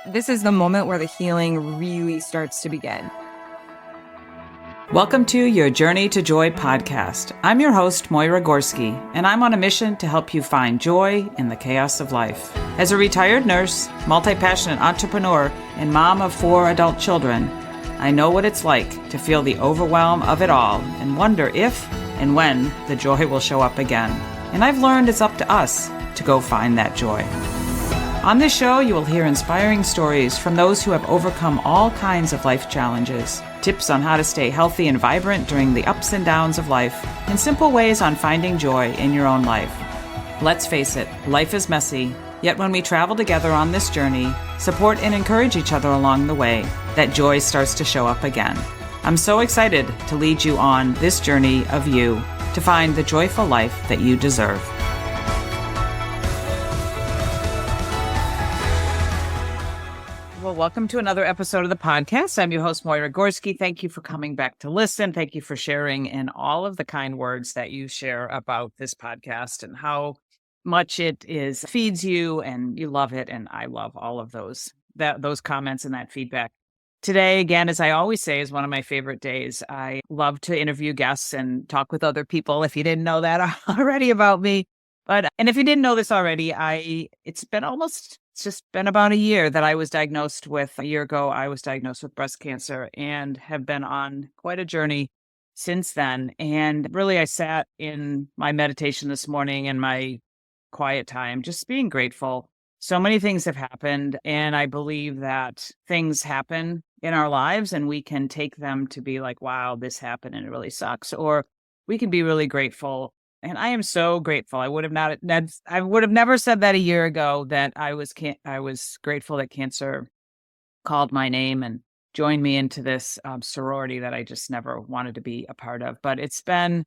This is the moment where the healing really starts to begin. Welcome to Your Journey to Joy podcast. I'm your host, Moira Gorski, and I'm on a mission to help you find joy in the chaos of life. As a retired nurse, multi-passionate entrepreneur, and mom of 4 adult children, I know what it's like to feel the overwhelm of it all and wonder if and when the joy will show up again. And I've learned it's up to us to go find that joy. On this show, you will hear inspiring stories from those who have overcome all kinds of life challenges, tips on how to stay healthy and vibrant during the ups and downs of life, and simple ways on finding joy in your own life. Let's face it, life is messy, yet when we travel together on this journey, support and encourage each other along the way, that joy starts to show up again. I'm so excited to lead you on this journey of you to find the joyful life that you deserve. Well, welcome to another episode of the podcast. I'm your host, Moira Gorski. Thank you for coming back to listen. Thank you for sharing and all of the kind words that you share about this podcast and how much it feeds you and you love it. And I love all of those comments and that feedback. Today, again, as I always say, is one of my favorite days. I love to interview guests and talk with other people. If you didn't know that already about me, and if you didn't know this already, it's just been about a year that I was diagnosed with. A year ago, I was diagnosed with breast cancer and have been on quite a journey since then. And really, I sat in my meditation this morning in my quiet time, just being grateful. So many things have happened, and I believe that things happen in our lives and we can take them to be like, wow, this happened and it really sucks. Or we can be really grateful. And I am so grateful. I would have never said that a year ago, that I was grateful that cancer called my name and joined me into this sorority that I just never wanted to be a part of. But it's been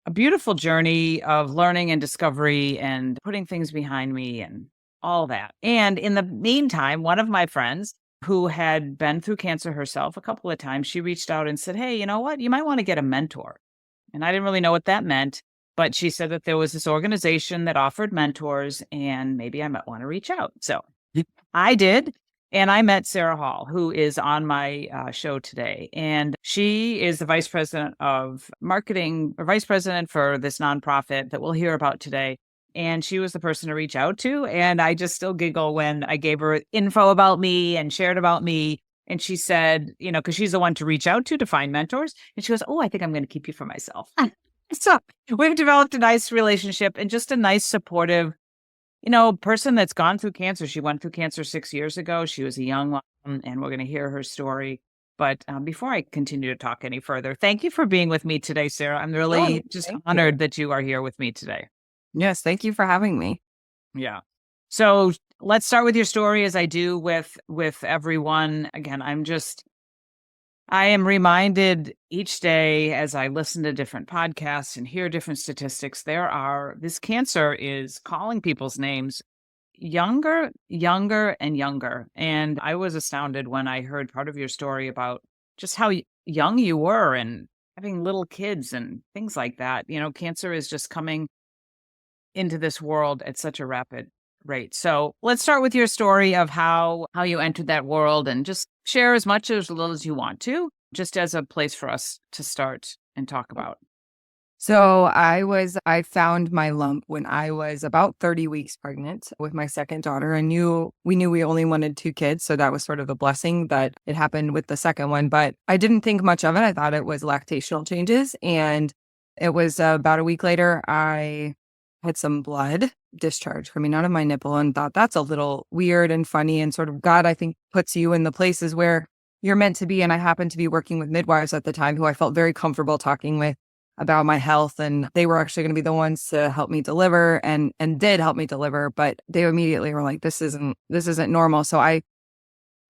a beautiful journey of learning and discovery and putting things behind me and all that. And in the meantime, one of my friends who had been through cancer herself a couple of times, she reached out and said, hey, you know what? You might want to get a mentor. And I didn't really know what that meant. But she said that there was this organization that offered mentors and maybe I might want to reach out. So I did. And I met Sarah Hall, who is on my show today. And she is the vice president of marketing, or vice president for this nonprofit that we'll hear about today. And she was the person to reach out to. And I just still giggle when I gave her info about me and shared about me. And she said, because she's the one to reach out to find mentors. And she goes, oh, I think I'm going to keep you for myself. So we've developed a nice relationship and just a nice supportive, person that's gone through cancer. She went through cancer 6 years ago. She was a young mom, and we're going to hear her story. But before I continue to talk any further, thank you for being with me today, Sarah. I'm really honored that you are here with me today. Yes, thank you for having me. Yeah. So let's start with your story, as I do with everyone. Again, I am reminded each day as I listen to different podcasts and hear different statistics, this cancer is calling people's names younger, and younger. And I was astounded when I heard part of your story about just how young you were and having little kids and things like that. Cancer is just coming into this world at such a rapid rate. So let's start with your story of how you entered that world and just share as much or as little as you want to, just as a place for us to start and talk about. So I found my lump when I was about 30 weeks pregnant with my second daughter. We knew we only wanted 2 kids. So that was sort of a blessing that it happened with the second one, but I didn't think much of it. I thought it was lactational changes. And it was about a week later, I had some blood discharge coming out of my nipple and thought that's a little weird and funny, and sort of God, I think, puts you in the places where you're meant to be. And I happened to be working with midwives at the time who I felt very comfortable talking with about my health, and they were actually going to be the ones to help me deliver and did help me deliver, but they immediately were like, this isn't normal. So I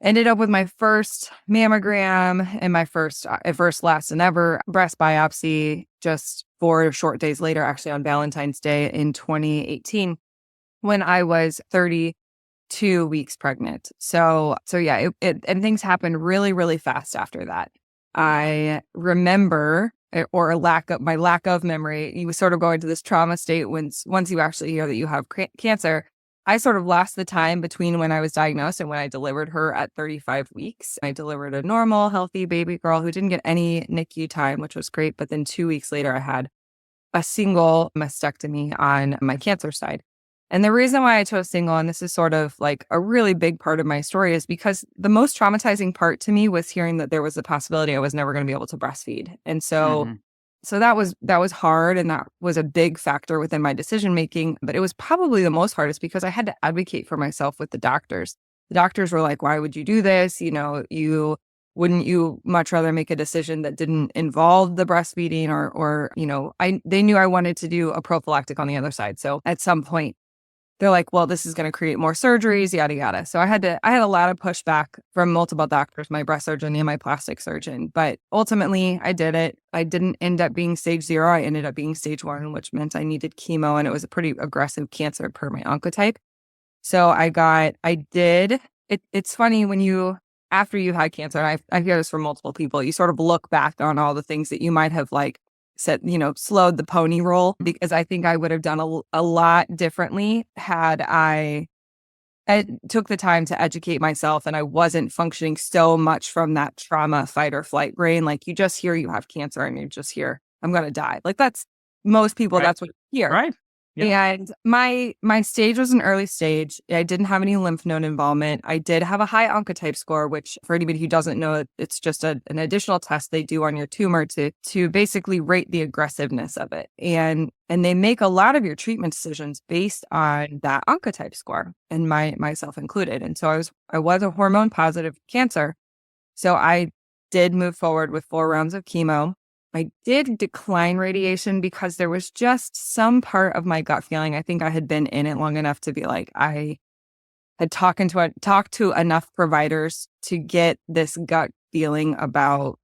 ended up with my first mammogram and my first, last and ever breast biopsy just 4 short days later, actually on Valentine's Day in 2018, when I was 32 weeks pregnant. So yeah, and things happened really, really fast after that. I remember, or my lack of memory, you sort of go into this trauma state once you actually hear that you have cancer. I sort of lost the time between when I was diagnosed and when I delivered her at 35 weeks. I delivered a normal, healthy baby girl who didn't get any NICU time, which was great. But then 2 weeks later, I had a single mastectomy on my cancer side. And the reason why I chose single, and this is sort of like a really big part of my story, is because the most traumatizing part to me was hearing that there was a possibility I was never going to be able to breastfeed. And so Mhm. so that was hard, and that was a big factor within my decision making, but it was probably the most hardest because I had to advocate for myself with the doctors. The doctors were like, "Why would you do this? You wouldn't you much rather make a decision that didn't involve the breastfeeding or I they knew I wanted to do a prophylactic on the other side. So at some point they're like, well, this is going to create more surgeries, yada, yada. So I had a lot of pushback from multiple doctors, my breast surgeon and my plastic surgeon. But ultimately, I did it. I didn't end up being stage 0. I ended up being stage 1, which meant I needed chemo. And it was a pretty aggressive cancer per my oncotype. So it's funny after you've had cancer, and I hear this from multiple people, you sort of look back on all the things that you might have like said, slowed the pony roll, because I think I would have done a lot differently had I took the time to educate myself and I wasn't functioning so much from that trauma, fight or flight brain. Like you just hear you have cancer and you just hear, I'm going to die. Like that's most people, Right. that's what you hear. Right. Yeah. And my stage was an early stage. I didn't have any lymph node involvement. I did have a high oncotype score, which for anybody who doesn't know, it's just an additional test they do on your tumor to basically rate the aggressiveness of it. And they make a lot of your treatment decisions based on that oncotype score, and myself included. And so I was a hormone positive cancer. So I did move forward with 4 rounds of chemo. I did decline radiation because there was just some part of my gut feeling. I think I had been in it long enough to be like, I had talked to enough providers to get this gut feeling about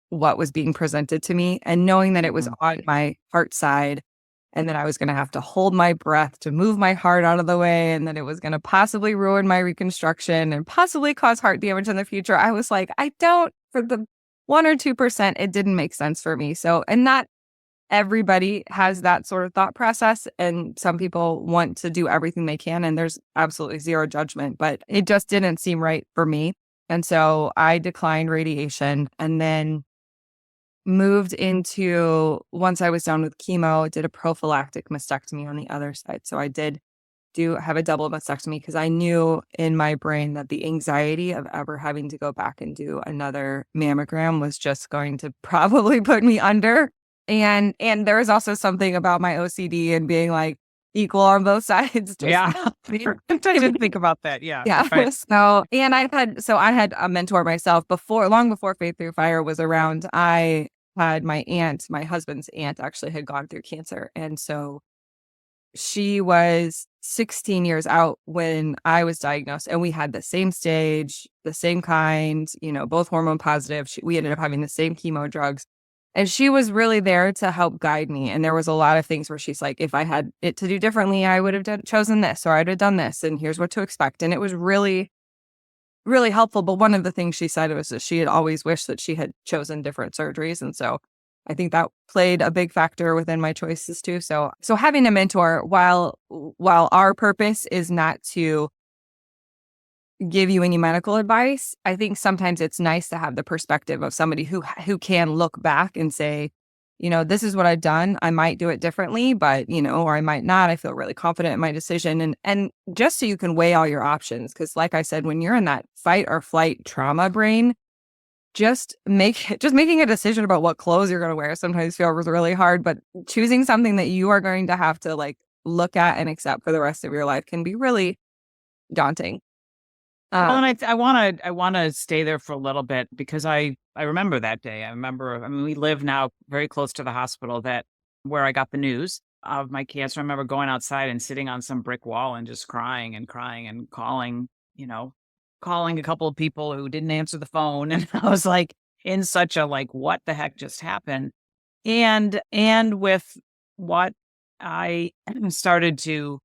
what was being presented to me, and knowing that it was Mhm. on my heart side and that I was going to have to hold my breath to move my heart out of the way, and that it was going to possibly ruin my reconstruction and possibly cause heart damage in the future. I was like, for the 1 or 2%, it didn't make sense for me. So, and not everybody has that sort of thought process. And some people want to do everything they can, and there's absolutely zero judgment, but it just didn't seem right for me. And so I declined radiation and then moved into, once I was done with chemo, did a prophylactic mastectomy on the other side. So I did have a double mastectomy because I knew in my brain that the anxiety of ever having to go back and do another mammogram was just going to probably put me under. And there was also something about my OCD and being like equal on both sides. Just Yeah. I didn't think about that. Yeah. yeah. Right. I had a mentor myself long before Faith Through Fire was around. I had my husband's aunt actually had gone through cancer. And so she was 16 years out when I was diagnosed, and we had the same stage, the same kind, both hormone positive. We ended up having the same chemo drugs. And she was really there to help guide me. And there was a lot of things where she's like, if I had it to do differently, I would have chosen this, or I'd have done this, and here's what to expect. And it was really, really helpful. But one of the things she said was that she had always wished that she had chosen different surgeries. And so I think that played a big factor within my choices too. So having a mentor, while our purpose is not to give you any medical advice, I think sometimes it's nice to have the perspective of somebody who can look back and say, this is what I've done. I might do it differently, but or I might not. I feel really confident in my decision, and just so you can weigh all your options, because like I said, when you're in that fight or flight trauma brain, just making a decision about what clothes you're going to wear sometimes feels really hard, but choosing something that you are going to have to like look at and accept for the rest of your life can be really daunting. Well, and I want to stay there for a little bit because I remember that day. I mean, we live now very close to the hospital where I got the news of my cancer. I remember going outside and sitting on some brick wall and just crying and crying and calling a couple of people who didn't answer the phone. And I was like in such a like, what the heck just happened? And with what I started to,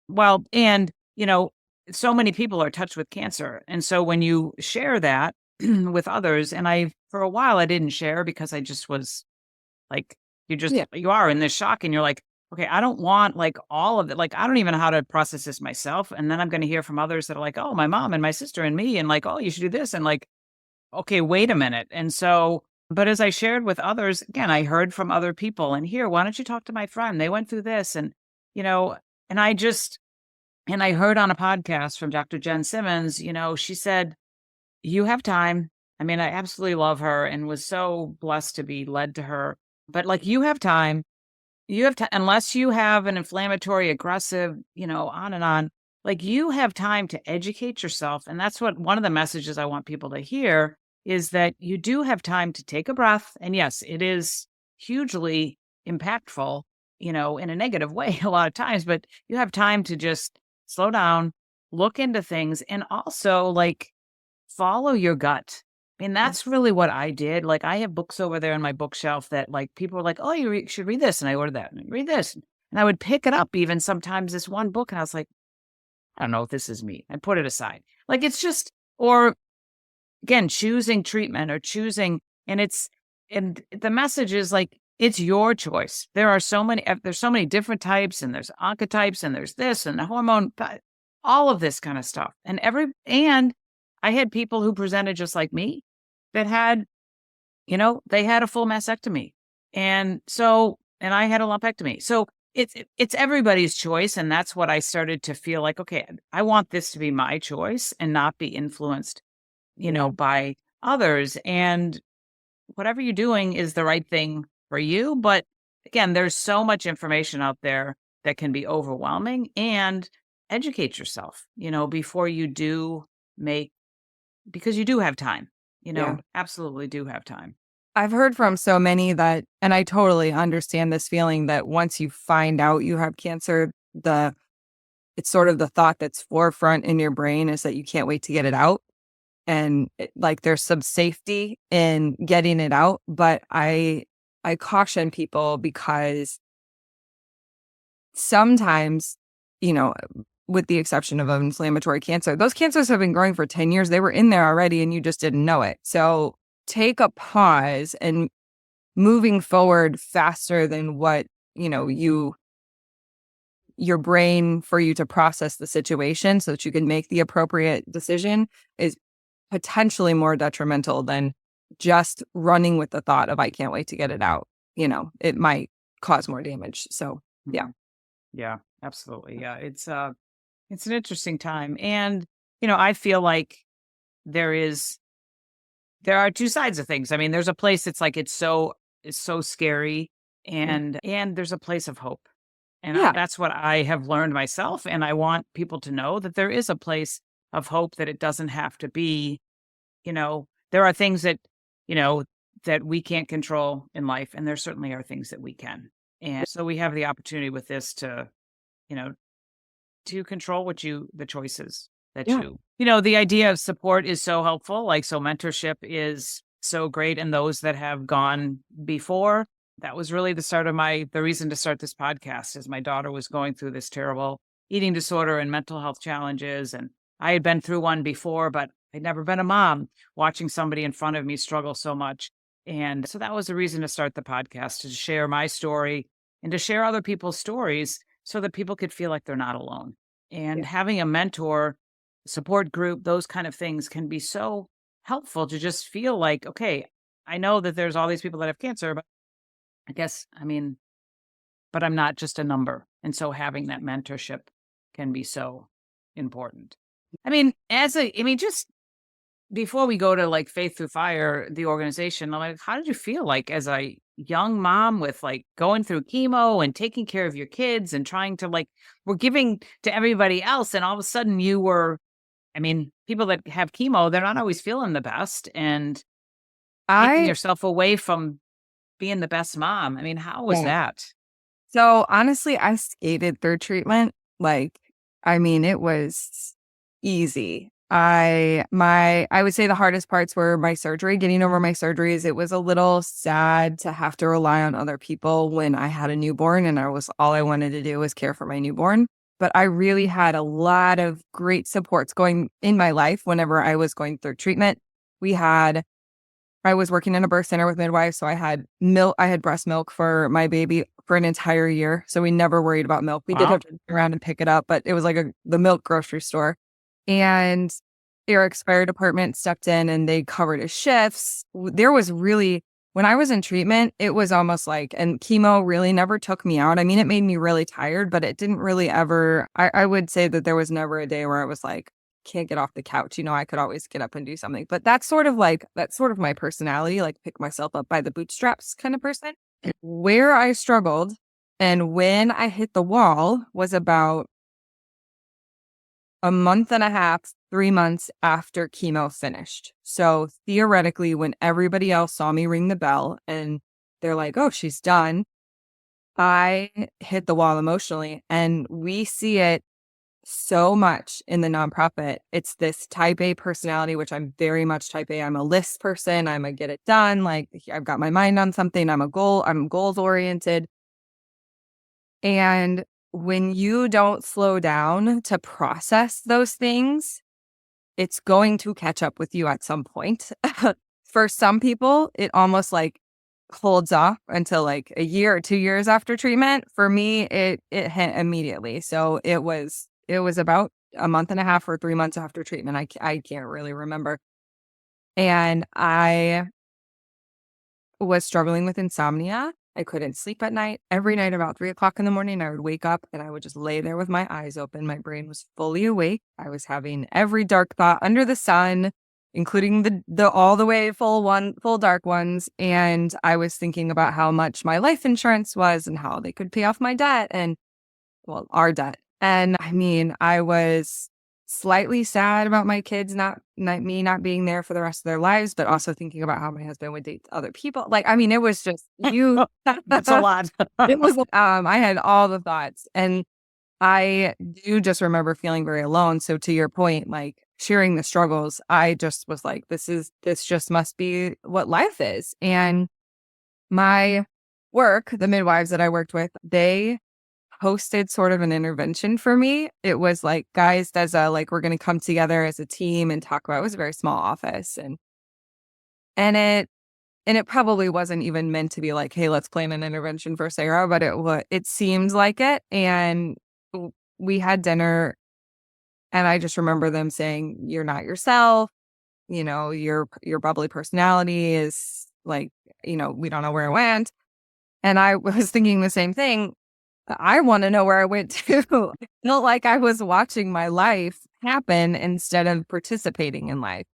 well, and so many people are touched with cancer. And so when you share that with others, and for a while, I didn't share because I just was like, Yeah. you are in this shock and you're like, okay, I don't want like all of it. Like, I don't even know how to process this myself. And then I'm going to hear from others that are like, oh, my mom and my sister and me, and like, oh, you should do this. And like, okay, wait a minute. And so, but as I shared with others, again, I heard from other people and here, why don't you talk to my friend? They went through this. And, you know, and I just, and I heard on a podcast from Dr. Jen Simmons, she said, you have time. I mean, I absolutely love her and was so blessed to be led to her. But like, you have time. You have to, unless you have an inflammatory, aggressive, on and on, like you have time to educate yourself. And that's what one of the messages I want people to hear is that you do have time to take a breath. And yes, it is hugely impactful, in a negative way a lot of times, but you have time to just slow down, look into things, and also like follow your gut. I mean, Yeah. that's really what I did. Like, I have books over there on my bookshelf that, like, people are like, "Oh, should read this," and I ordered that, and read this, and I would pick it up even sometimes this one book, and I was like, "I don't know if this is me." I put it aside. Like, it's just or again, choosing treatment or choosing and the message is like, it's your choice. There's so many different types, and there's oncotypes, and there's this and the all of this kind of stuff. And I had people who presented just like me that had, they had a full mastectomy. And I had a lumpectomy. So it's everybody's choice. And that's what I started to feel like, okay, I want this to be my choice and not be influenced, Yeah. by others. And whatever you're doing is the right thing for you. But again, there's so much information out there that can be overwhelming, and educate yourself, before you do make, because you do have time, Yeah. absolutely do have time. I've heard from so many that, and I totally understand this feeling that once you find out you have cancer, it's sort of the thought that's forefront in your brain is that you can't wait to get it out. And like there's some safety in getting it out. But I caution people because sometimes, you know, with the exception of inflammatory cancer, those cancers have been growing for 10 years. They were in there already and you just didn't know it. So take a pause and moving forward faster than what, your brain for you to process the situation so that you can make the appropriate decision is potentially more detrimental than just running with the thought of I can't wait to get it out. It might cause more damage. So, yeah. Mhm. Yeah, absolutely. Yeah. It's an interesting time. And, I feel like there is there are two sides of things. I mean, there's a place that's like it's so scary, Yeah. and there's a place of hope. And Yeah. that's what I have learned myself, and I want people to know that there is a place of hope, that it doesn't have to be, there are things that, you know, that we can't control in life, and there certainly are things that we can. And so we have the opportunity with this to, you know, to control the choices that Yeah. the idea of support is so helpful. Like, so mentorship is so great. And those that have gone before, that was really the reason to start this podcast is my daughter was going through this terrible eating disorder and mental health challenges. And I had been through one before, but I'd never been a mom, watching somebody in front of me struggle so much. And so that was the reason to start the podcast, to share my story and to share other people's stories so that people could feel like they're not alone. And Yeah. having a mentor, support group, those kind of things can be so helpful to just feel like, okay, I know that there's all these people that have cancer, but I guess, I mean, but I'm not just a number. And so having that mentorship can be so important. I mean, just before we go to like Faith Through Fire, the organization, I'm like, how did you feel like as a young mom with like going through chemo and taking care of your kids and trying to like, we're giving to everybody else. And all of a sudden people that have chemo, they're not always feeling the best, and taking I, yourself away from being the best mom. I mean, how was yeah. that? So honestly, I skated through treatment. Like, I mean, it was easy. I would say the hardest parts were my surgery, getting over my surgeries. It was a little sad to have to rely on other people when I had a newborn and all I wanted to do was care for my newborn. But I really had a lot of great supports going in my life whenever I was going through treatment. We had I was working in a birth center with midwives, so I had breast milk for my baby for an entire year. So we never worried about milk. We did Wow. have to go around and pick it up, but it was like the milk grocery store. And Eric's fire department stepped in and they covered his shifts. There was really, when I was in treatment, it was almost like, and chemo really never took me out. I mean, it made me really tired, but it didn't really ever, I would say that there was never a day where I was like, can't get off the couch. I could always get up and do something. But that's sort of my personality, like pick myself up by the bootstraps kind of person. Where I struggled and when I hit the wall was about a month and a half, 3 months after chemo finished. So theoretically, when everybody else saw me ring the bell and they're like, oh, she's done, I hit the wall emotionally. And we see it so much in the nonprofit. It's this type A personality, which I'm very much type A. I'm a list person. I'm a get it done. Like I've got my mind on something. I'm goals oriented. And when you don't slow down to process those things, it's going to catch up with you at some point. For some people, it almost like holds off until like a year or 2 years after treatment. For me, it hit immediately. So it was about a month and a half or 3 months after treatment. I can't really remember. And I was struggling with insomnia. I couldn't sleep at night. Every night about 3 o'clock in the morning, I would wake up and I would just lay there with my eyes open. My brain was fully awake. I was having every dark thought under the sun, including the all the way full dark ones. And I was thinking about how much my life insurance was and how they could pay off my debt and, well, our debt. And I mean, I was slightly sad about my kids me not being there for the rest of their lives, but also thinking about how my husband would date other people. Like, I mean, it was just That's a lot. it was I had all the thoughts and I do just remember feeling very alone. So to your point, like sharing the struggles, I just was like, this just must be what life is. And my work, the midwives that I worked with, they hosted sort of an intervention for me. It was like, guys, we're going to come together as a team and talk about, it was a very small office and it probably wasn't even meant to be like, hey, let's plan an intervention for Sarah, but it seemed like it. And we had dinner and I just remember them saying, you're not yourself. Your bubbly personality is like, we don't know where it went. And I was thinking the same thing. I want to know where I went to. I felt like I was watching my life happen instead of participating in life,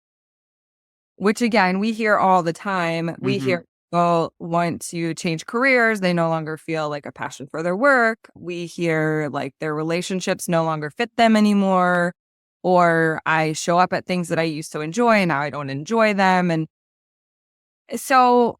which again, we hear all the time. We hear people want to change careers. They no longer feel like a passion for their work. We hear like their relationships no longer fit them anymore. Or I show up at things that I used to enjoy and now I don't enjoy them. And so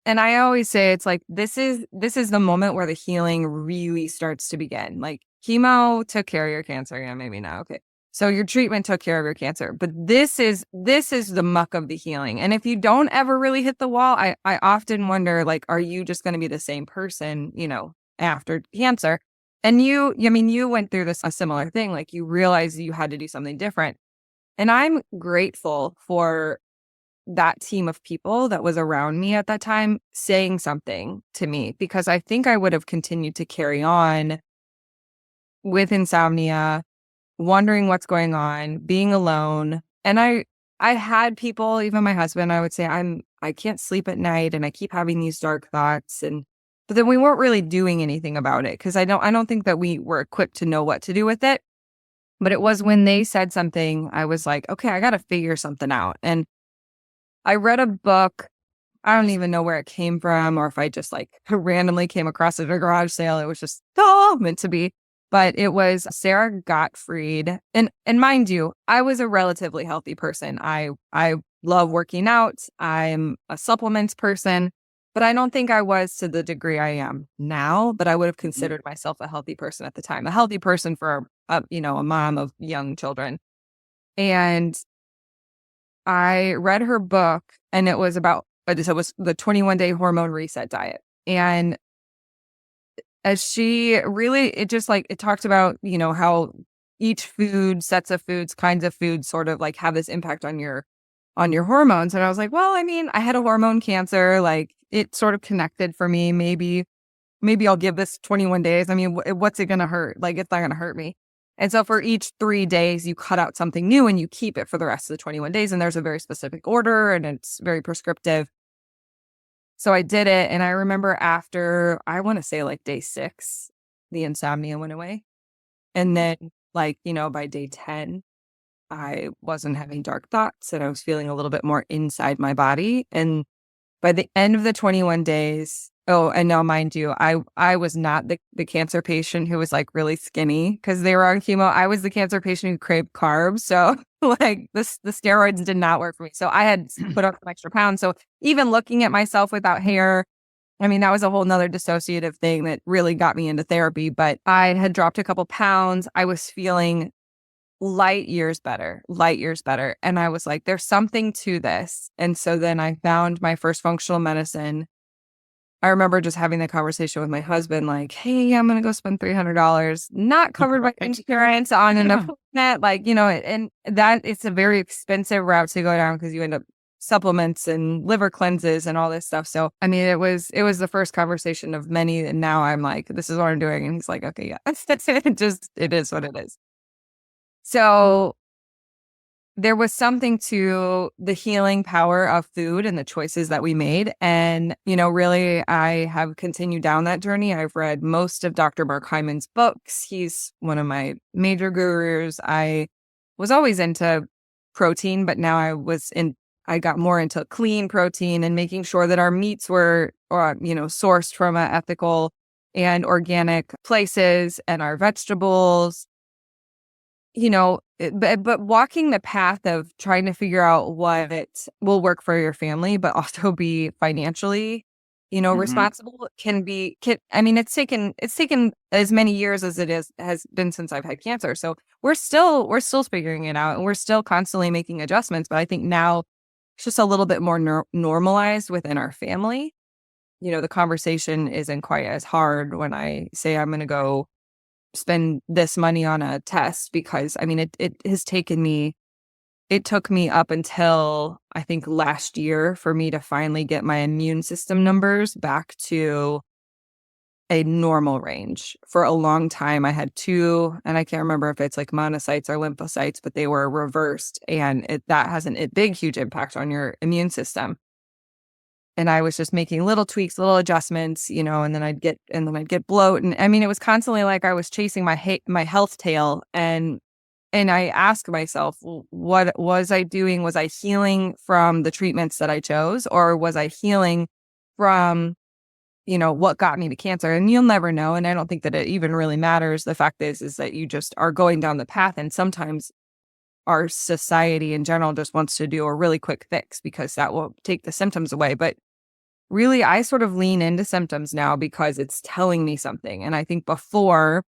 and I always say it's like, this is the moment where the healing really starts to begin. Like chemo took care of your cancer. Yeah, maybe not. Okay. So your treatment took care of your cancer, but this is the muck of the healing. And if you don't ever really hit the wall, I often wonder, like, are you just going to be the same person, after cancer? And you went through a similar thing. Like you realized you had to do something different. And I'm grateful for that team of people that was around me at that time saying something to me, because I think I would have continued to carry on with insomnia, wondering what's going on, being alone. And I had people, even my husband, I would say I can't sleep at night and I keep having these dark thoughts, but then we weren't really doing anything about it because I don't think that we were equipped to know what to do with it. But it was when they said something, I was like, okay, I got to figure something out. And I read a book. I don't even know where it came from or if I just like randomly came across it at a garage sale. It was just meant to be. But it was Sarah Gottfried. And mind you, I was a relatively healthy person. I love working out. I'm a supplements person, but I don't think I was to the degree I am now, but I would have considered myself a healthy person at the time, a healthy person for a mom of young children. And I read her book and it was about, it was the 21-day hormone reset diet. And as she really, it talked about, how each food, sets of foods, kinds of foods sort of like have this impact on your on your hormones. And I was like, well, I mean, I had a hormone cancer, like it sort of connected for me. Maybe I'll give this 21 days. I mean, what's it going to hurt? Like, it's not going to hurt me. And so for each 3 days, you cut out something new and you keep it for the rest of the 21 days. And there's a very specific order and it's very prescriptive. So I did it. And I remember after, I want to say like day 6, the insomnia went away. And then like, by day 10, I wasn't having dark thoughts and I was feeling a little bit more inside my body. And by the end of the 21 days, oh, and now mind you, I was not the cancer patient who was like really skinny because they were on chemo. I was the cancer patient who craved carbs. So like the steroids did not work for me. So I had put on some extra pounds. So even looking at myself without hair, I mean, that was a whole nother dissociative thing that really got me into therapy. But I had dropped a couple pounds. I was feeling light years better. And I was like, there's something to this. And so then I found my first functional medicine. I remember just having the conversation with my husband, like, hey, I'm going to go spend $300, not covered by insurance on an appointment. Like, and that it's a very expensive route to go down because you end up supplements and liver cleanses and all this stuff. So, I mean, it was the first conversation of many. And now I'm like, this is what I'm doing. And he's like, okay, yeah, it is what it is. So there was something to the healing power of food and the choices that we made. And, really, I have continued down that journey. I've read most of Dr. Mark Hyman's books. He's one of my major gurus. I was always into protein, but now I got more into clean protein and making sure that our meats were, sourced from ethical and organic places and our vegetables. But walking the path of trying to figure out what will work for your family, but also be financially, responsible it's taken as many years as has been since I've had cancer. So we're still figuring it out and we're still constantly making adjustments. But I think now it's just a little bit more normalized within our family. The conversation isn't quite as hard when I say I'm going to go spend this money on a test because it took me up until I think last year for me to finally get my immune system numbers back to a normal range. For a long time I had 2, and I can't remember if it's like monocytes or lymphocytes, but they were reversed, and that has a big huge impact on your immune system. And I was just making little tweaks, little adjustments, and then I'd get bloat. And I mean, it was constantly like I was chasing my health tail. And I asked myself, what was I doing? Was I healing from the treatments that I chose? Or was I healing from, what got me to cancer? And you'll never know. And I don't think that it even really matters. The fact is that you just are going down the path. And sometimes our society in general just wants to do a really quick fix because that will take the symptoms away. But really, I sort of lean into symptoms now because it's telling me something. And I think before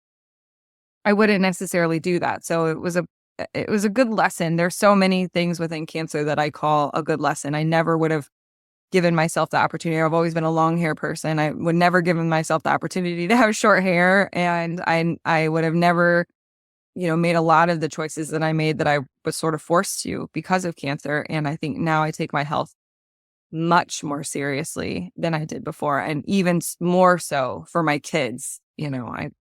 I wouldn't necessarily do that. So it was a good lesson. There's so many things within cancer that I call a good lesson. I never would have given myself the opportunity. I've always been a long hair person. I would never given myself the opportunity to have short hair. And I would have never, made a lot of the choices that I made that I was sort of forced to because of cancer. And I think now I take my health much more seriously than I did before. And even more so for my kids.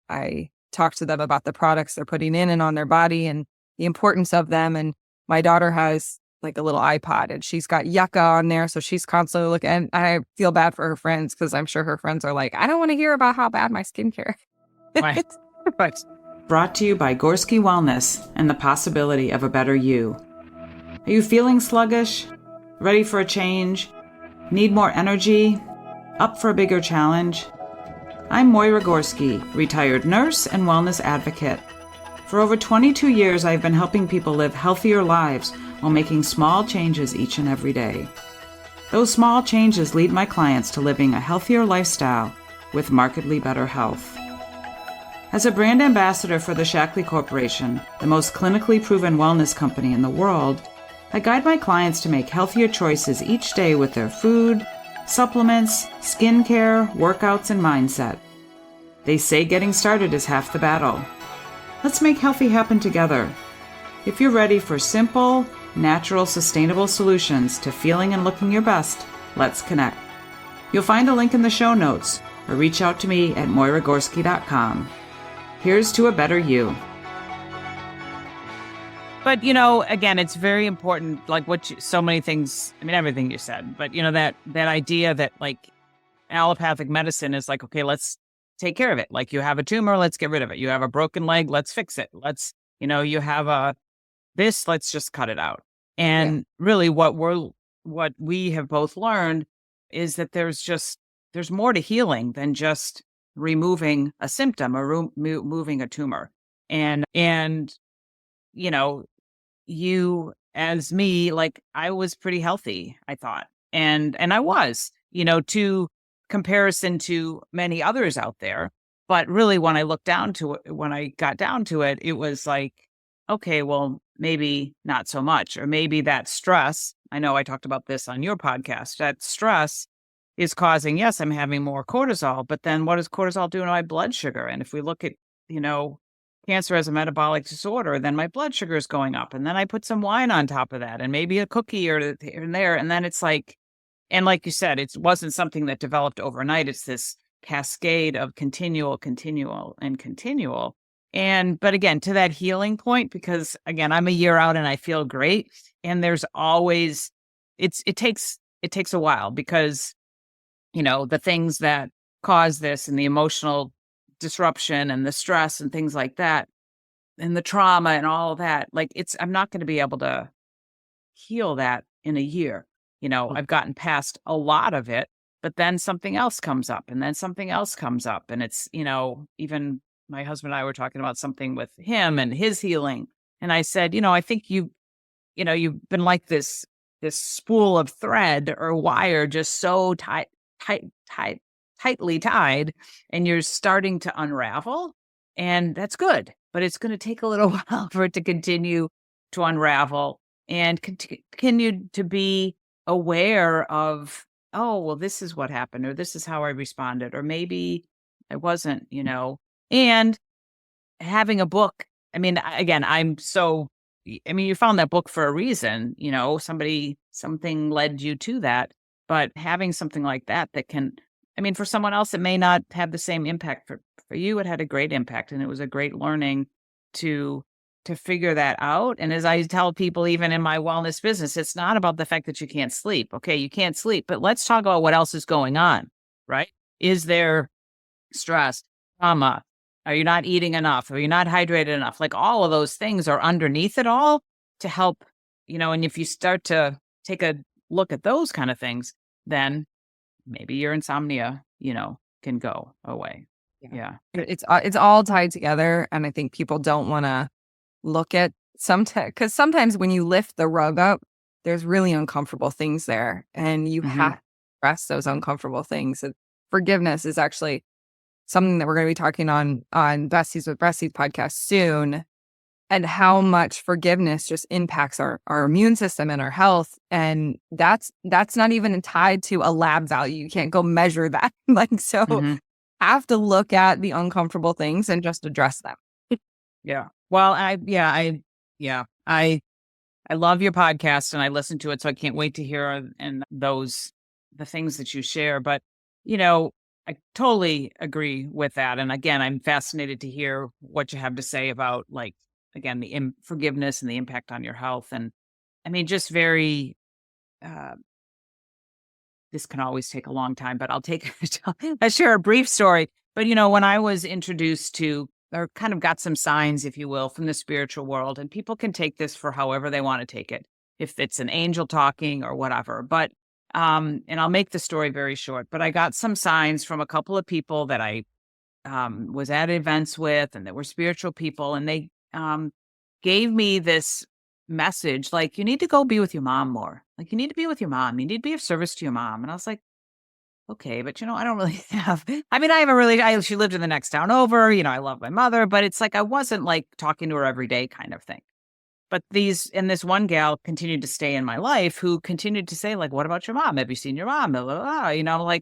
I talk to them about the products they're putting in and on their body and the importance of them. And my daughter has like a little iPod and she's got yucca on there. So she's constantly looking, and I feel bad for her friends because I'm sure her friends are like, I don't want to hear about how bad my skincare. Right. Right. Brought to you by Gorski Wellness and the possibility of a better you. Are you feeling sluggish? Ready for a change? Need more energy? Up for a bigger challenge? I'm Moira Gorski, retired nurse and wellness advocate. For over 22 years, I've been helping people live healthier lives while making small changes each and every day. Those small changes lead my clients to living a healthier lifestyle with markedly better health. As a brand ambassador for the Shaklee Corporation, the most clinically proven wellness company in the world, I guide my clients to make healthier choices each day with their food, supplements, skincare, workouts, and mindset. They say getting started is half the battle. Let's make healthy happen together. If you're ready for simple, natural, sustainable solutions to feeling and looking your best, let's connect. You'll find a link in the show notes or reach out to me at moiragorski.com. Here's to a better you. But, again, it's very important, like so many things, everything you said, but, that idea that like allopathic medicine is like, okay, let's take care of it. Like you have a tumor, let's get rid of it. You have a broken leg, let's fix it. You have let's just cut it out. And really what we have both learned is that there's more to healing than just removing a symptom or removing a tumor. And you as me, like I was pretty healthy, I thought. And I was, to comparison to many others out there. But really when I got down to it, it was like, okay, well, maybe not so much, or maybe that stress. I know I talked about this on your podcast. That stress is causing, yes, I'm having more cortisol, but then what does cortisol do to my blood sugar? And if we look at, cancer as a metabolic disorder, then my blood sugar is going up. And then I put some wine on top of that and maybe a cookie or here and there. And then it's like, and like you said, it wasn't something that developed overnight. It's this cascade of continual. But again, to that healing point, because again, I'm a year out and I feel great. And there's always, it takes a while because, the things that cause this and the emotional disruption and the stress and things like that and the trauma and all that, like I'm not going to be able to heal that in a year. I've gotten past a lot of it, but then something else comes up and then something else comes up. And it's, even my husband and I were talking about something with him and his healing. And I said, I think you've been like this spool of thread or wire, just so tightly tied, and you're starting to unravel. And that's good, but it's going to take a little while for it to continue to unravel and continue to be aware of, oh, well, this is what happened, or this is how I responded, or maybe I wasn't, and having a book. Again, you found that book for a reason, something led you to that, but having something like that can, for someone else, it may not have the same impact. For you, it had a great impact, and it was a great learning to figure that out. And as I tell people, even in my wellness business, it's not about the fact that you can't sleep. Okay, you can't sleep, but let's talk about what else is going on, right? Is there stress, trauma? Are you not eating enough? Are you not hydrated enough? Like all of those things are underneath it all to help, and if you start to take a look at those kind of things, then maybe your insomnia, can go away. Yeah. It's all tied together. And I think people don't want to look at because sometimes when you lift the rug up, there's really uncomfortable things there, and you have to address those uncomfortable things. And forgiveness is actually something that we're going to be talking on Besties with Breastfeed podcast soon, and how much forgiveness just impacts our immune system and our health. And that's not even tied to a lab value. You can't go measure that. Have to look at the uncomfortable things and just address them. Yeah. Well, I love your podcast and I listen to it, so I can't wait to hear the things that you share. But, I totally agree with that. And again, I'm fascinated to hear what you have to say about, like, again, the forgiveness and the impact on your health. And just very, this can always take a long time, but I share a brief story. But, when I was introduced to, or kind of got some signs, if you will, from the spiritual world, and people can take this for however they want to take it, if it's an angel talking or whatever. But, and I'll make the story very short, but I got some signs from a couple of people that I was at events with, and that were spiritual people, and they gave me this message, like, you need to go be with your mom more. Like, you need to be with your mom. You need to be of service to your mom. And I was like, okay, but I don't really have, she lived in the next town over, I love my mother, but it's like, I wasn't like talking to her every day kind of thing. But this one gal continued to stay in my life, who continued to say, like, what about your mom? Have you seen your mom? Blah, blah, blah,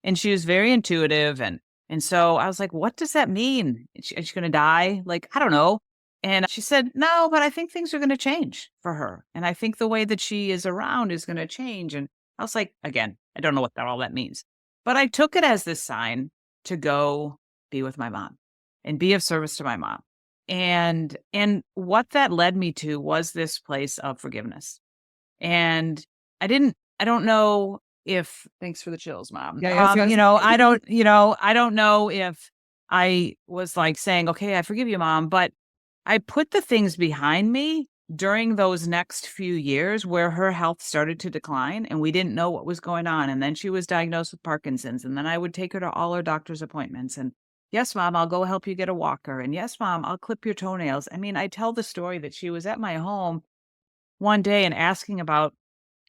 and she was very intuitive. And so I was like, what does that mean? Is she going to die? Like, I don't know. And she said, no, but I think things are going to change for her. And I think the way that she is around is going to change. And I was like, again, I don't know what all that means. But I took it as this sign to go be with my mom and be of service to my mom. And what that led me to was this place of forgiveness. And I don't know if, thanks for the chills, mom. Yeah, yes, yes. I don't know if I was like saying, okay, I forgive you, mom, but I put the things behind me during those next few years where her health started to decline and we didn't know what was going on. And then she was diagnosed with Parkinson's. And then I would take her to all her doctor's appointments. And yes, mom, I'll go help you get a walker. And yes, mom, I'll clip your toenails. I mean, I tell the story that she was at my home one day and asking about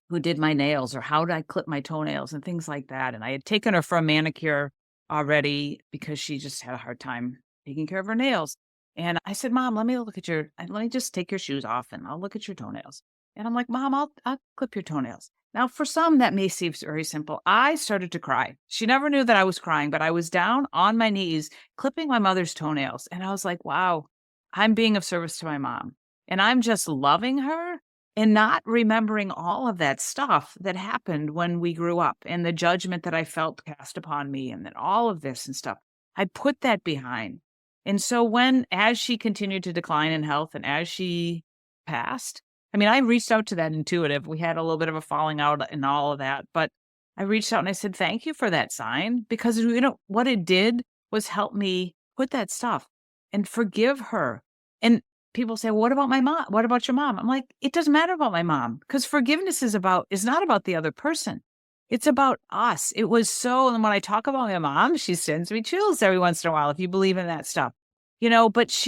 who did my nails or how did I clip my toenails and things like that. And I had taken her for a manicure already because she just had a hard time taking care of her nails. And I said, Mom, let me just take your shoes off and I'll look at your toenails. And I'm like, Mom, I'll clip your toenails. Now, for some, that may seem very simple. I started to cry. She never knew that I was crying, but I was down on my knees clipping my mother's toenails. And I was like, wow, I'm being of service to my mom. And I'm just loving her and not remembering all of that stuff that happened when we grew up and the judgment that I felt cast upon me and then all of this and stuff. I put that behind. And so as she continued to decline in health and as she passed, I mean, I reached out to that intuitive. We had a little bit of a falling out and all of that, but I reached out and I said, thank you for that sign, because what it did was help me put that stuff and forgive her. And people say, well, what about my mom? What about your mom? I'm like, it doesn't matter about my mom, because forgiveness is not about the other person. It's about us. And when I talk about my mom, she sends me chills every once in a while, if you believe in that stuff, but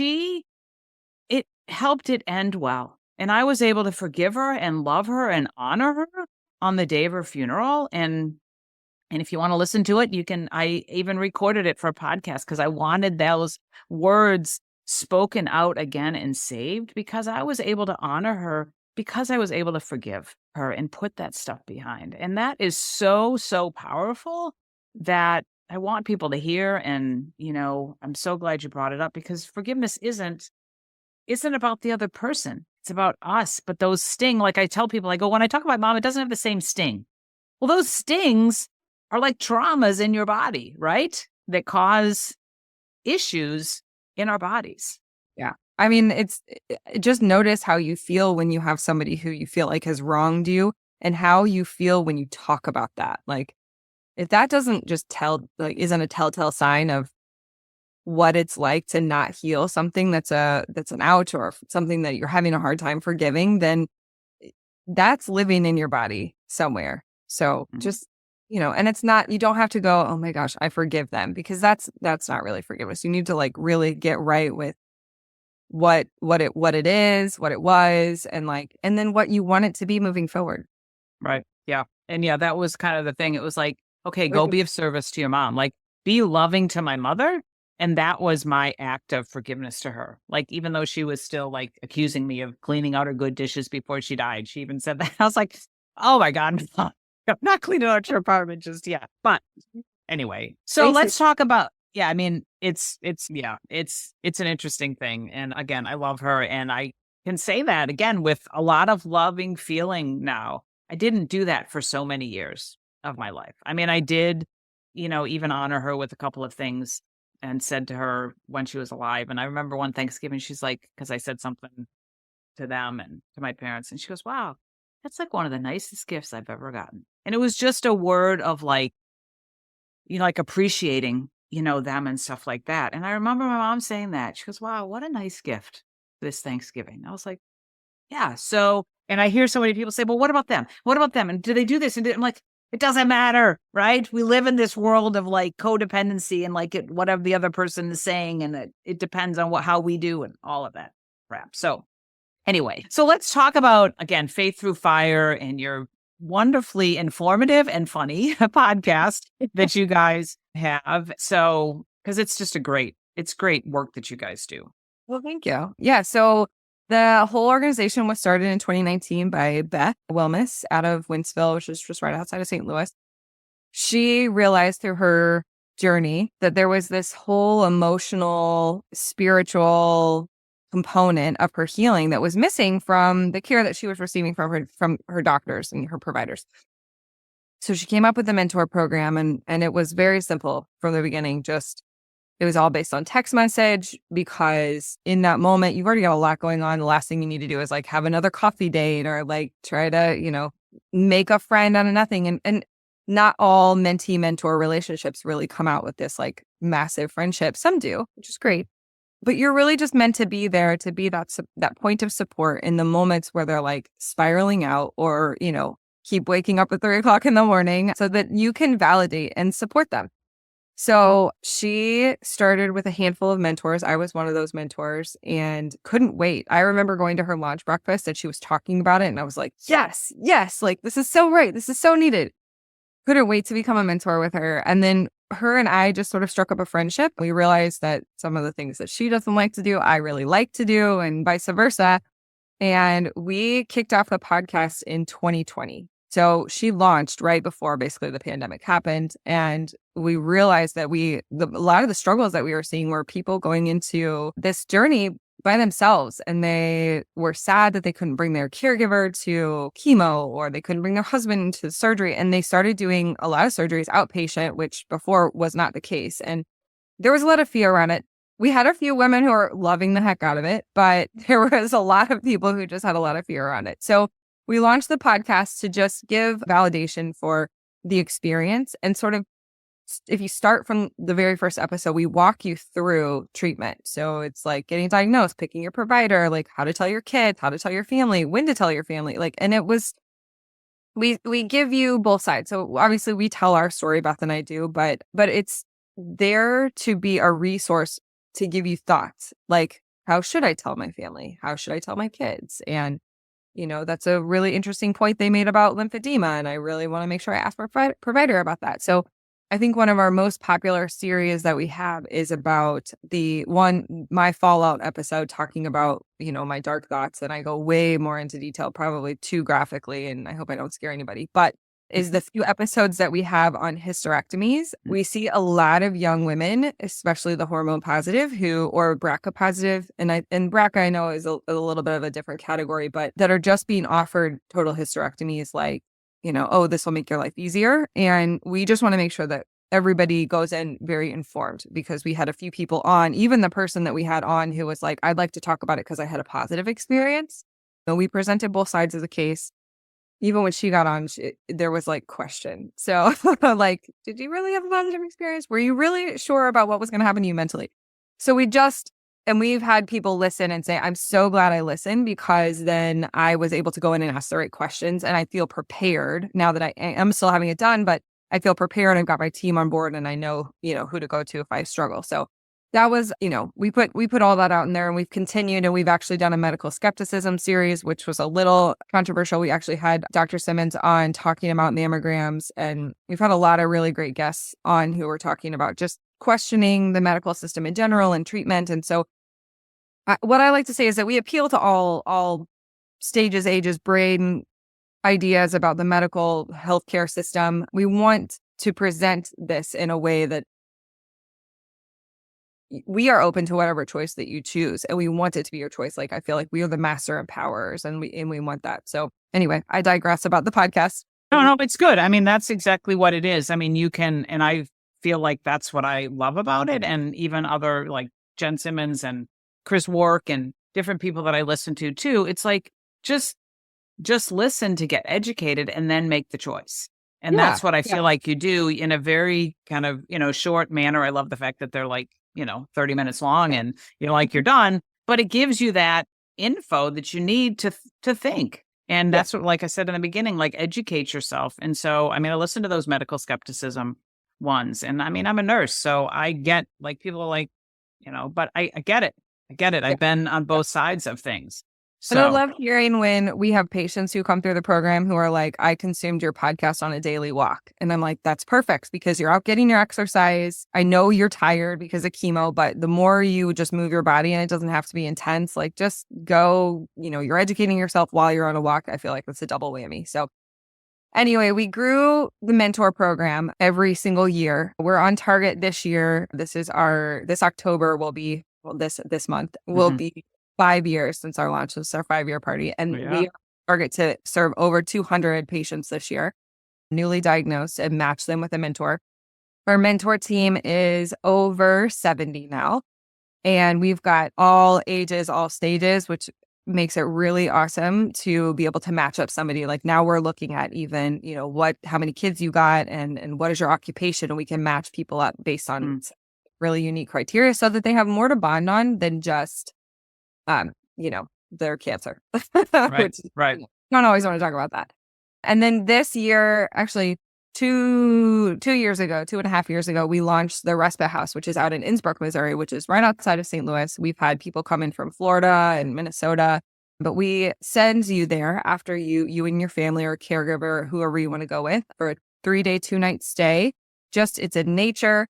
it helped it end well. And I was able to forgive her and love her and honor her on the day of her funeral. And if you want to listen to it, I even recorded it for a podcast because I wanted those words spoken out again and saved, because I was able to honor her, because I was able to forgive her and put that stuff behind. And that is so, so powerful that I want people to hear. And, I'm so glad you brought it up, because forgiveness isn't about the other person. It's about us. But those sting, like I tell people, I go, when I talk about mom, it doesn't have the same sting. Well, those stings are like traumas in your body, right? That cause issues in our bodies. Yeah. I mean, just notice how you feel when you have somebody who you feel like has wronged you, and how you feel when you talk about that. Like, if that doesn't just isn't a telltale sign of what it's like to not heal something that's an ouch, or something that you're having a hard time forgiving, then that's living in your body somewhere. So just, and it's not, you don't have to go, oh my gosh, I forgive them, because that's not really forgiveness. You need to really get right with what it is, what it was, and then what you want it to be moving forward. Right. Yeah. And yeah, that was kind of the thing. It was like, okay, go be of service to your mom, like be loving to my mother. And that was my act of forgiveness to her. Like, even though she was still accusing me of cleaning out her good dishes before she died, she even said that. I was like, oh my God, I'm not cleaning out your apartment just yet. But anyway, so let's talk about, yeah, I mean, it's an interesting thing. And again, I love her. And I can say that again with a lot of loving feeling now. I didn't do that for so many years of my life. I mean, I did, even honor her with a couple of things and said to her when she was alive. And I remember one Thanksgiving, she's like, because I said something to them and to my parents, and she goes, wow, that's one of the nicest gifts I've ever gotten. And it was just a word of appreciating, them and stuff like that. And I remember my mom saying that. She goes, wow, what a nice gift this Thanksgiving. I was like, yeah. So, and I hear so many people say, well, what about them? What about them? And do they do this? And I'm like, it doesn't matter, right? We live in this world of codependency and whatever the other person is saying. And it depends on how we do and all of that crap. So anyway, so let's talk about, again, Faith Through Fire and your wonderfully informative and funny podcast that you guys have. So, because it's just great work that you guys do. Well, thank you. Yeah. So the whole organization was started in 2019 by Beth Wilmus out of Wentzville, which is just right outside of St. Louis. She realized through her journey that there was this whole emotional, spiritual component of her healing that was missing from the care that she was receiving from her doctors and her providers. So she came up with the mentor program, and it was very simple from the beginning. Just it was all based on text message, because in that moment you've already got a lot going on. The last thing you need to do is like have another coffee date or like try to, make a friend out of nothing. And not all mentee mentor relationships really come out with this like massive friendship. Some do, which is great. But you're really just meant to be there to be that point of support in the moments where they're like spiraling out, or, keep waking up at 3 o'clock in the morning, so that you can validate and support them. So she started with a handful of mentors. I was one of those mentors and couldn't wait. I remember going to her launch breakfast and she was talking about it. And I was like, yes, like this is so right. This is so needed. Couldn't wait to become a mentor with her. And then her and I just sort of struck up a friendship. We realized that some of the things that she doesn't like to do, I really like to do, and vice versa. And we kicked off the podcast in 2020. So she launched right before basically the pandemic happened. And we realized that a lot of the struggles that we were seeing were people going into this journey by themselves. And they were sad that they couldn't bring their caregiver to chemo, or they couldn't bring their husband to surgery. And they started doing a lot of surgeries outpatient, which before was not the case. And there was a lot of fear around it. We had a few women who are loving the heck out of it, but there was a lot of people who just had a lot of fear around it. So we launched the podcast to just give validation for the experience, and sort of, if you start from the very first episode, we walk you through treatment. So it's like getting diagnosed, picking your provider, like how to tell your kids, how to tell your family, when to tell your family. And it was, we give you both sides. So obviously we tell our story, Beth and I do, but it's there to be a resource to give you thoughts. Like, how should I tell my family? How should I tell my kids? And that's a really interesting point they made about lymphedema. And I really want to make sure I ask my provider about that. So I think one of our most popular series that we have is about my fallout episode, talking about, my dark thoughts. And I go way more into detail, probably too graphically, and I hope I don't scare anybody, but is the few episodes that we have on hysterectomies. We see a lot of young women, especially the hormone positive or BRCA positive. And BRCA I know is a little bit of a different category, but that are just being offered total hysterectomies, like, oh, this will make your life easier. And we just want to make sure that everybody goes in very informed, because we had a few people on, even the person that we had on who was like, I'd like to talk about it because I had a positive experience. So we presented both sides of the case. Even when she got on, there was like question. So like, did you really have a positive experience? Were you really sure about what was going to happen to you mentally? So we've had people listen and say, I'm so glad I listened, because then I was able to go in and ask the right questions. And I feel prepared now that I am still having it done, but I feel prepared. I've got my team on board, and I know, who to go to if I struggle. So that was, we put all that out in there, and we've continued, and we've actually done a medical skepticism series, which was a little controversial. We actually had Dr. Simmons on talking about mammograms, and we've had a lot of really great guests on who were talking about just questioning the medical system in general and treatment. And so what I like to say is that we appeal to all stages, ages, brain ideas about the medical healthcare system. We want to present this in a way that we are open to whatever choice that you choose, and we want it to be your choice. Like, I feel like we are the master empowers, and we want that. So anyway, I digress about the podcast. No, it's good. I mean, that's exactly what it is. I mean, you can, and I feel like that's what I love about it. And even other like Jen Simmons and Chris Wark and different people that I listen to too. It's like, just listen to get educated and then make the choice. And that's what I feel like you do in a very kind of, short manner. I love the fact that they're like, 30 minutes long, and you're like, you're done, but it gives you that info that you need to think. And that's what, like I said in the beginning, like, educate yourself. And so, I mean, I listen to those medical skepticism ones, and I mean, I'm a nurse, so I get like, people are like, but I get it. I get it. I've been on both sides of things. And I love hearing when we have patients who come through the program who are like, I consumed your podcast on a daily walk. And I'm like, that's perfect, because you're out getting your exercise. I know you're tired because of chemo, but the more you just move your body, and it doesn't have to be intense, like, just go, you're educating yourself while you're on a walk. I feel like that's a double whammy. So anyway, we grew the mentor program every single year. We're on target this year. This October will be, this month will be 5 years since our launch. This is our 5-year party. And Yeah. we target to serve over 200 patients this year, newly diagnosed, and match them with a mentor. Our mentor team is over 70 now. And we've got all ages, all stages, which makes it really awesome to be able to match up somebody. Like now we're looking at even, how many kids you got and what is your occupation. And we can match people up based on really unique criteria so that they have more to bond on than just, um, their cancer. Right. Which, Right. don't always want to talk about that. And then this year, actually, 2.5 years ago, we launched the Respite House, which is out in Innsbruck, Missouri, which is right outside of St. Louis. We've had people come in from Florida and Minnesota, but we send you there after you and your family or caregiver, whoever you want to go with, for a 3-day, 2-night stay. It's in nature.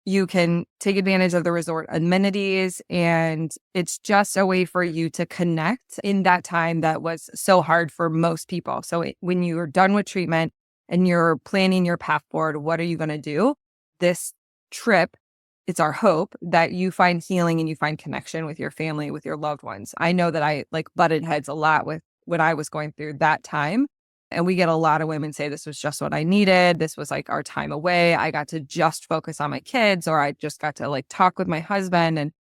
You can take advantage of the resort amenities, and it's just a way for you to connect in that time that was so hard for most people. So when you're done with treatment and you're planning your path forward, what are you going to do? This trip, it's our hope that you find healing and you find connection with your family, with your loved ones. I know that I butted heads a lot with when I was going through that time. And we get a lot of women say this was just what I needed. This was our time away. I got to just focus on my kids, or I just got to talk with my husband. And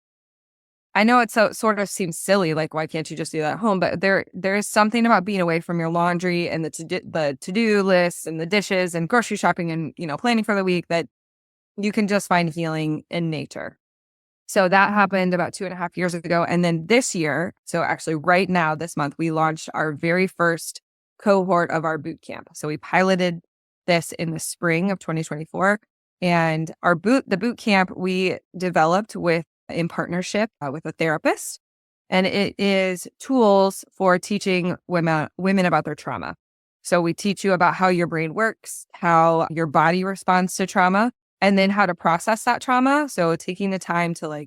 I know it sort of seems silly, why can't you just do that at home? But there is something about being away from your laundry and the to-do lists and the dishes and grocery shopping and, planning for the week that you can just find healing in nature. So that happened about 2.5 years ago. And then this year, so actually right now, this month, we launched our very first cohort of our boot camp. So we piloted this in the spring of 2024. And the boot camp we developed in partnership with a therapist. And it is tools for teaching women about their trauma. So we teach you about how your brain works, how your body responds to trauma, and then how to process that trauma. So taking the time to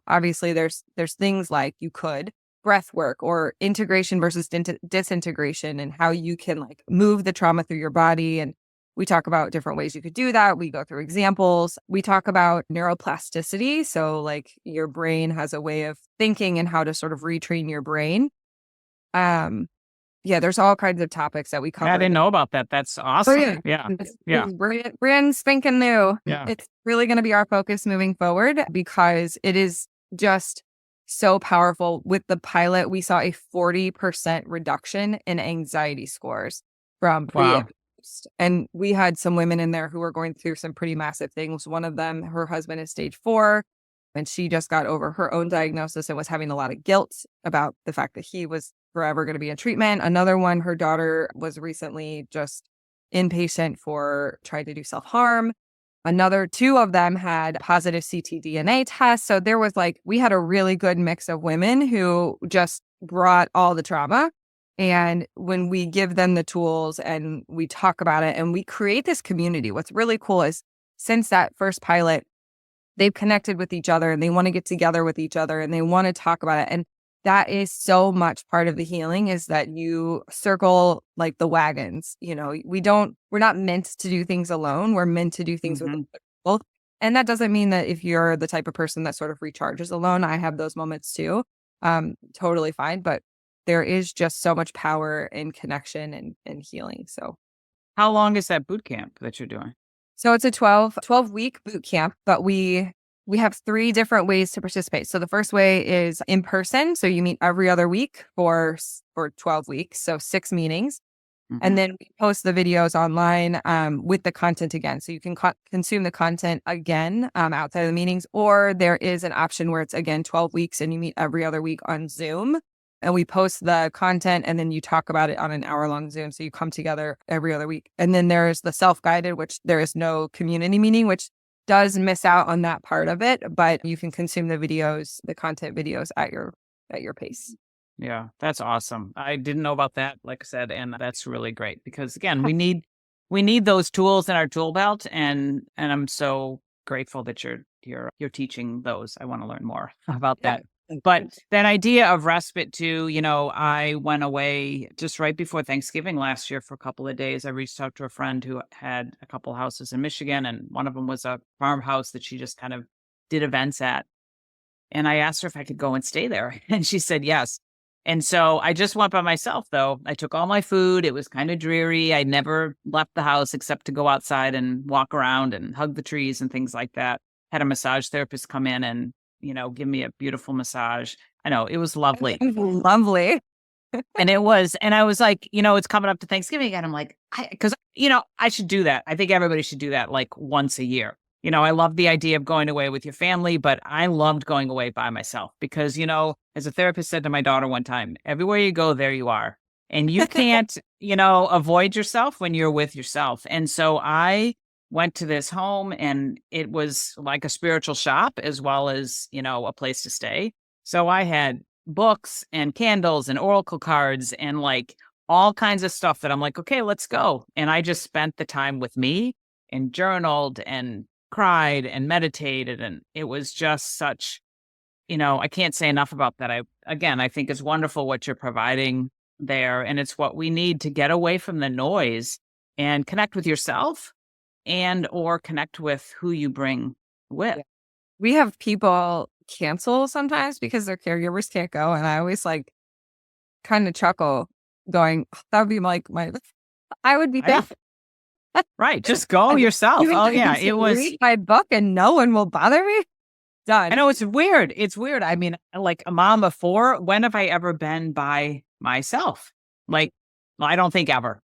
obviously there's things like you could breath work or integration versus disintegration, and how you can move the trauma through your body. And we talk about different ways you could do that. We go through examples. We talk about neuroplasticity. So your brain has a way of thinking and how to sort of retrain your brain. Yeah, there's all kinds of topics that we cover. I didn't know about that. That's awesome. Oh, yeah. It's brand spanking new. Yeah. It's really going to be our focus moving forward because it is just so powerful. With the pilot, we saw a 40% reduction in anxiety scores from pre and post. And we had some women in there who were going through some pretty massive things. One of them, her husband is stage 4, and she just got over her own diagnosis and was having a lot of guilt about the fact that he was forever going to be in treatment. Another one, her daughter was recently just inpatient for trying to do self-harm. Another 2 of them had positive ctDNA tests. So there was we had a really good mix of women who just brought all the trauma. And when we give them the tools and we talk about it and we create this community, what's really cool is since that first pilot, they've connected with each other and they want to get together with each other and they want to talk about it. And that is so much part of the healing, is that you circle the wagons. We're not meant to do things alone. We're meant to do things with other people. And that doesn't mean that if you're the type of person that sort of recharges alone, I have those moments too. Totally fine. But there is just so much power in connection and healing. So how long is that boot camp that you're doing? So it's a 12-week boot camp, but we have 3 different ways to participate. So the first way is in person. So you meet every other week for 12 weeks. So 6 meetings. And then we post the videos online with the content again. So you can consume the content again outside of the meetings, or there is an option where it's again 12 weeks and you meet every other week on Zoom. And we post the content and then you talk about it on an hour-long Zoom. So you come together every other week. And then there's the self-guided, which there is no community meeting, which does miss out on that part of it. But you can consume the content videos at your pace. Yeah, that's awesome. I didn't know about that, like I said, and that's really great because again, we need those tools in our tool belt, and I'm so grateful that you're teaching those. I want to learn more about that. But that idea of respite too, I went away just right before Thanksgiving last year for a couple of days. I reached out to a friend who had a couple houses in Michigan, and one of them was a farmhouse that she just kind of did events at. And I asked her if I could go and stay there. And she said yes. And so I just went by myself, though. I took all my food. It was kind of dreary. I never left the house except to go outside and walk around and hug the trees and things like that. Had a massage therapist come in and, give me a beautiful massage. I know it was lovely. Lovely. And I was like, it's coming up to Thanksgiving. And I'm like, because, I should do that. I think everybody should do that like once a year. I love the idea of going away with your family, but I loved going away by myself because, as a therapist said to my daughter one time, everywhere you go, there you are. And you can't, avoid yourself when you're with yourself. And so I went to this home and it was like a spiritual shop as well as, a place to stay. So I had books and candles and oracle cards and like all kinds of stuff that I'm like, okay, let's go. And I just spent the time with me and journaled and cried and meditated. And it was just such, I can't say enough about that. I think it's wonderful what you're providing there. And it's what we need to get away from the noise and connect with yourself and or connect with who you bring with. Yeah. We have people cancel sometimes because their caregivers can't go. And I always like kind of chuckle going, that would be like I would be thankful. Right. Just go yourself. Oh yeah. It was read my book and no one will bother me. Done. I know it's weird. It's weird. I mean, like a mom of 4, when have I ever been by myself? Like, I don't think ever.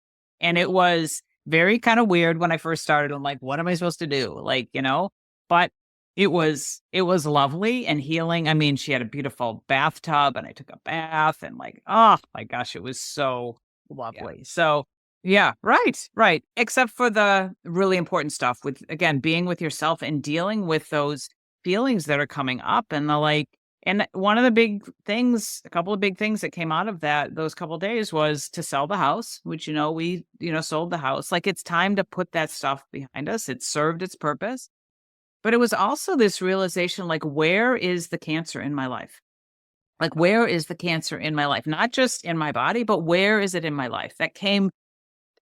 And it was very kind of weird when I first started. I'm like, what am I supposed to do? Like, but it was lovely and healing. I mean, she had a beautiful bathtub and I took a bath and like, oh my gosh, it was so lovely. Yeah. So yeah, right. Except for the really important stuff with, again, being with yourself and dealing with those feelings that are coming up and and one of the big things, a couple of big things that came out of those couple of days was to sell the house, which, we, sold the house. Like it's time to put that stuff behind us. It served its purpose. But it was also this realization, like, where is the cancer in my life? Like, where is the cancer in my life? Not just in my body, but where is it in my life? That came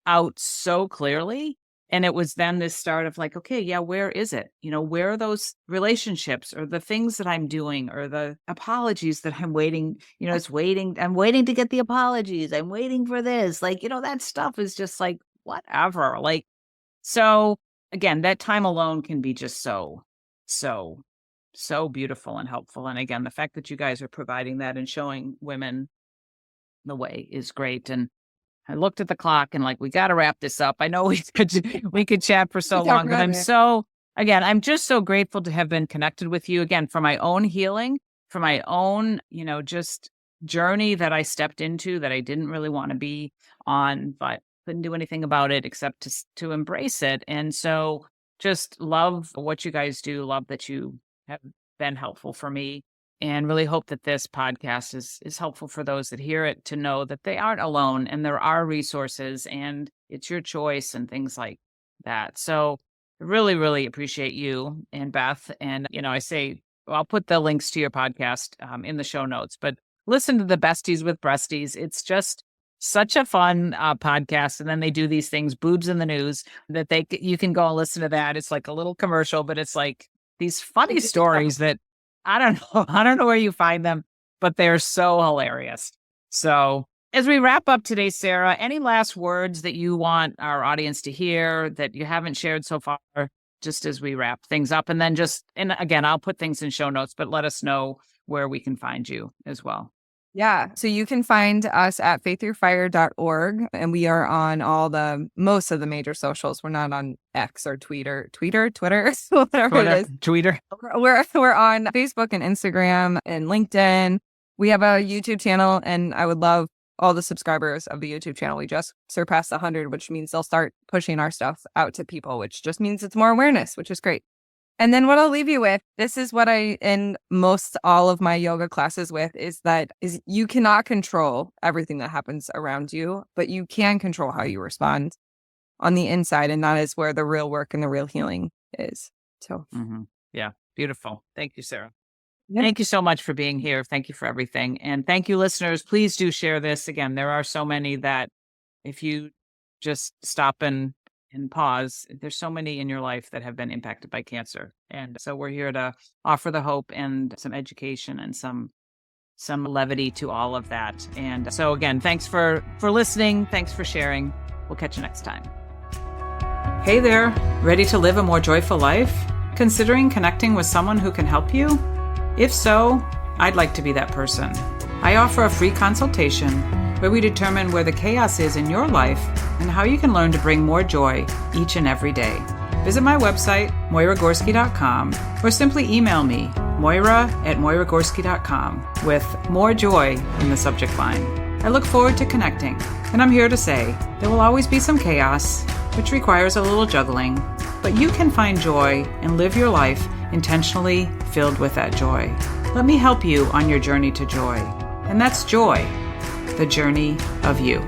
out so clearly. And it was then this start of like, okay, yeah, where is it? Where are those relationships or the things that I'm doing or the apologies that I'm waiting, it's waiting. I'm waiting to get the apologies. I'm waiting for this. Like, that stuff is just like, whatever. Like, so again, that time alone can be just so beautiful and helpful. And again, the fact that you guys are providing that and showing women the way is great. And I looked at the clock and like, we got to wrap this up. I know we could chat for so long, but I'm just so grateful to have been connected with you again for my own healing, for my own, just journey that I stepped into that I didn't really want to be on, but couldn't do anything about it except to embrace it. And so just love what you guys do. Love that you have been helpful for me. And really hope that this podcast is helpful for those that hear it to know that they aren't alone and there are resources and it's your choice and things like that. So I really, really appreciate you and Beth. And, I'll put the links to your podcast in the show notes, but listen to the Besties with Breasties. It's just such a fun podcast. And then they do these things, Boobs in the News, that you can go and listen to that. It's like a little commercial, but it's like these funny stories that I don't know where you find them, but they're so hilarious. So as we wrap up today, Sarah, any last words that you want our audience to hear that you haven't shared so far, just as we wrap things up? And then and again, I'll put things in show notes, but let us know where we can find you as well. Yeah. So you can find us at faiththroughfire.org and we are on most of the major socials. We're not on X or Twitter, whatever it is. Twitter. We're on Facebook and Instagram and LinkedIn. We have a YouTube channel and I would love all the subscribers of the YouTube channel. We just surpassed 100, which means they'll start pushing our stuff out to people, which just means it's more awareness, which is great. And then what I'll leave you with, this is what I end most all of my yoga classes with, is you cannot control everything that happens around you, but you can control how you respond on the inside. And that is where the real work and the real healing is. So, yeah, beautiful. Thank you, Sarah. Yep. Thank you so much for being here. Thank you for everything. And thank you, listeners. Please do share this. Again, there are so many that if you just stop and and pause. There's so many in your life that have been impacted by cancer. And so we're here to offer the hope and some education and some levity to all of that. And so again, thanks for listening. Thanks for sharing. We'll catch you next time. Hey there, ready to live a more joyful life? Considering connecting with someone who can help you? If so, I'd like to be that person. I offer a free consultation where we determine where the chaos is in your life and how you can learn to bring more joy each and every day. Visit my website, moiragorski.com, or simply email me, moira@moiragorski.com, with more joy in the subject line. I look forward to connecting, and I'm here to say there will always be some chaos, which requires a little juggling, but you can find joy and live your life intentionally filled with that joy. Let me help you on your journey to joy. And that's joy, the journey of you.